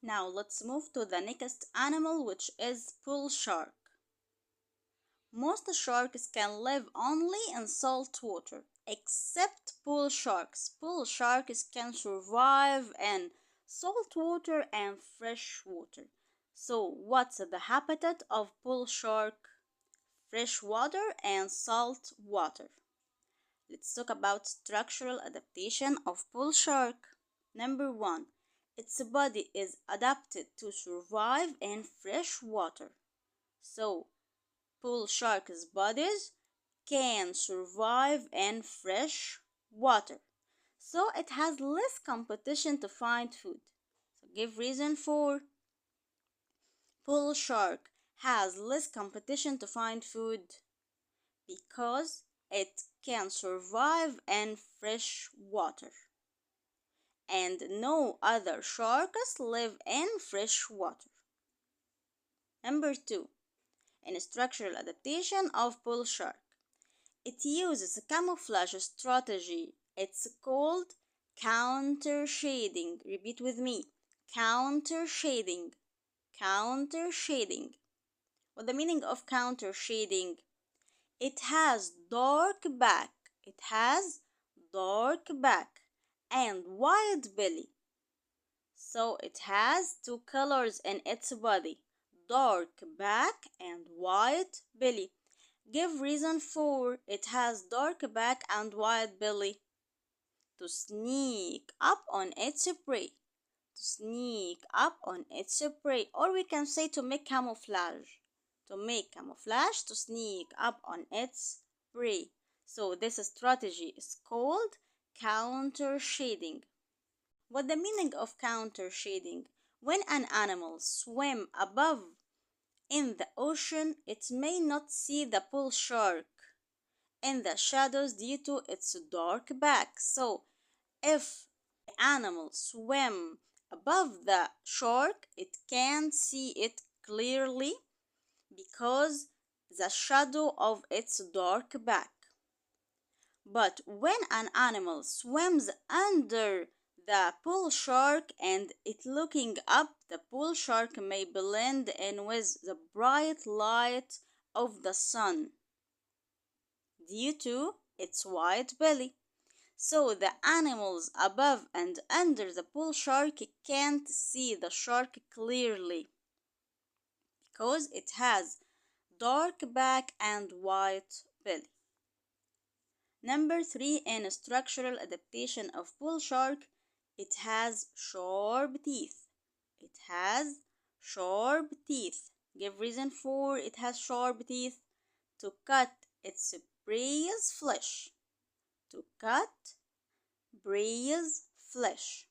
Now let's move to the next animal, which is bull shark. Most sharks can live only in salt water, except bull sharks. Bull sharks can survive in salt water and fresh water. So what's the habitat of bull shark? Fresh water and salt water. Let's talk about structural adaptation of bull shark. Number 1. Its body is adapted to survive in fresh water. So, bull shark's bodies can survive in fresh water. So it has less competition to find food. So give reason for bull shark has less competition to find food because it can survive in fresh water. And no other sharks live in fresh water. Number 2. In structural adaptation of bull shark, it uses a camouflage strategy. It's called counter shading. Repeat with me. Counter shading. Counter shading. What the meaning of counter shading? It has dark back. It has dark back and white belly. So it has two colors in its body, dark back and white belly. Give reason for it has dark back and white belly. To sneak up on its prey. To sneak up on its prey. Or we can say to make camouflage. To make camouflage, to sneak up on its prey. So this strategy is called counter shading. What the meaning of counter shading? When an animal swims above in the ocean, it may not see the bull shark in the shadows due to its dark back. So if the animal swims above the shark, it can't see it clearly because the shadow of its dark back. But when an animal swims under the bull shark and it looking up, the bull shark may blend in with the bright light of the sun due to its white belly. So the animals above and under the bull shark can't see the shark clearly because it has dark back and white belly. Number 3, in structural adaptation of bull shark, it has sharp teeth. It has sharp teeth. Give reason for it has sharp teeth. To cut its prey's flesh. To cut prey's flesh.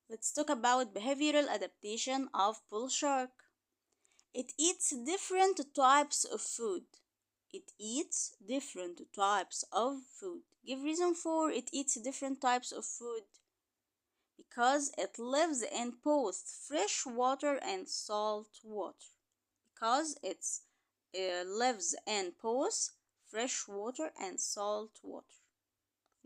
Let's talk about behavioral adaptation of bull shark. It eats different types of food. It eats different types of food. Give reason for it eats different types of food. Because it lives in both fresh water and salt water. Because it lives in both fresh water and salt water.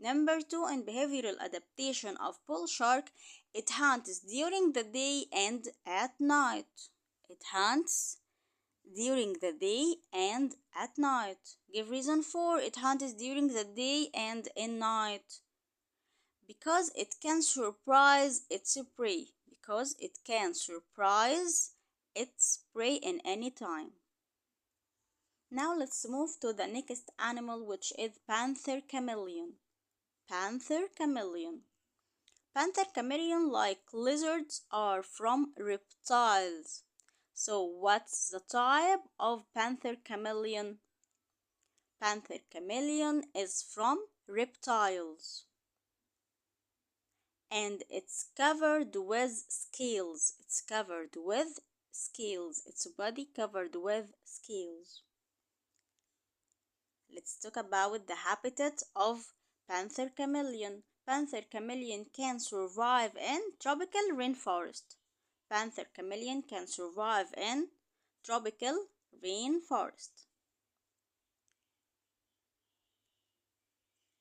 Number 2, in behavioral adaptation of bull shark, it hunts during the day and at night. It hunts during the day and at night. Give reason for it hunts during the day and in night. Because it can surprise its prey. Because it can surprise its prey in any time. Now let's move to the next animal, which is panther chameleon. Panther chameleon. Panther chameleon, like lizards, are from reptiles. So what's the type of panther chameleon? Panther chameleon is from reptiles. And it's covered with scales. It's covered with scales. Its body covered with scales. Let's talk about the habitat of panther chameleon. Panther chameleon can survive in tropical rainforest. Panther chameleon can survive in tropical rainforest.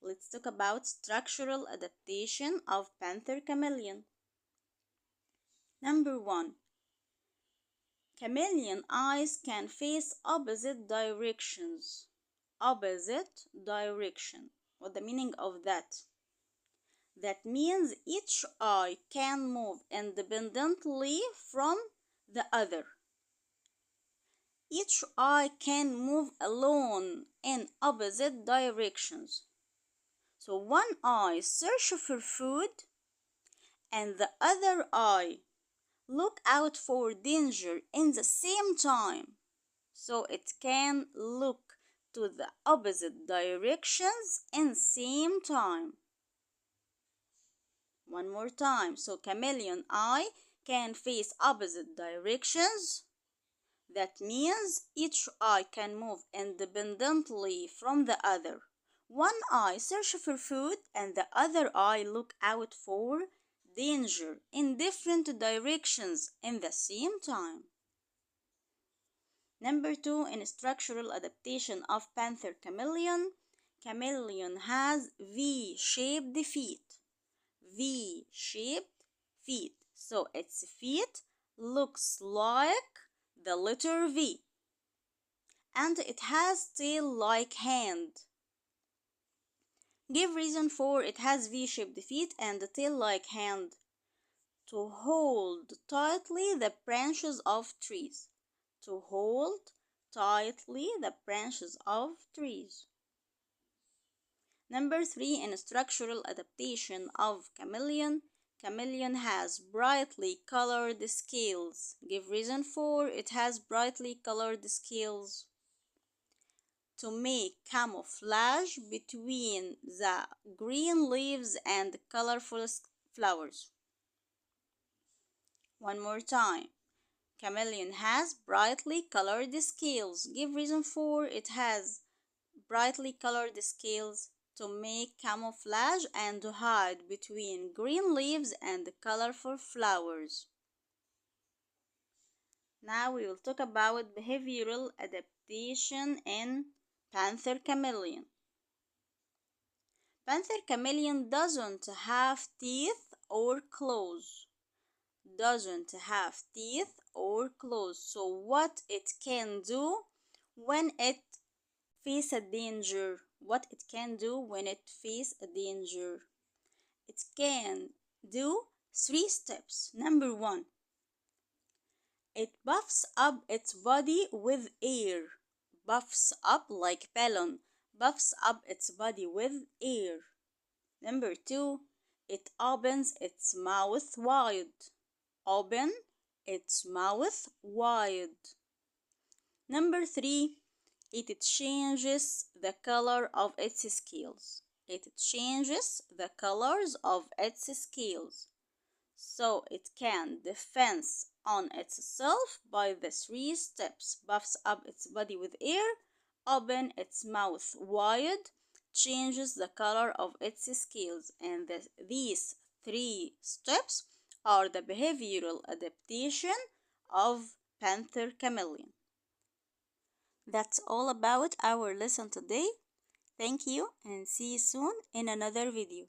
Let's talk about structural adaptation of panther chameleon. Number 1. Chameleon eyes can face opposite directions. Opposite direction. What the meaning of that? That means each eye can move independently from the other. Each eye can move alone in opposite directions. So one eye search for food and the other eye look out for danger in the same time. So it can look to the opposite directions in same time. One more time. So chameleon eye can face opposite directions. That means each eye can move independently from the other. One eye search for food and the other eye look out for danger in different directions in the same time. Number 2, in structural adaptation of panther chameleon, chameleon has V-shaped feet. V-shaped feet. So its feet looks like the letter V. And it has tail-like hand. Give reason for it has V-shaped feet and a tail-like hand. To hold tightly the branches of trees. To hold tightly the branches of trees. Number 3, in structural adaptation of chameleon, chameleon has brightly colored scales. Give reason for it has brightly colored scales. To make camouflage between the green leaves and colorful flowers. One more time. Chameleon has brightly colored scales. Give reason for it has brightly colored scales. To make camouflage and to hide between green leaves and colorful flowers. Now we will talk about behavioral adaptation in panther chameleon. Panther chameleon doesn't have teeth or claws. Doesn't have teeth or claws. So what it can do when it face a danger? What it can do when it face a danger? It can do 3 steps. Number 1, it puffs up its body with air. Puffs up like balloon. Puffs up its body with air. Number 2, it opens its mouth wide. Open its mouth wide. Number 3, it changes the color of its scales. It changes the colors of its scales. So it can defend on itself by the 3 steps. Puffs up its body with air, open its mouth wide, changes the color of its scales. And these 3 steps are the behavioral adaptation of panther chameleon. That's all about our lesson today. Thank you and see you soon in another video.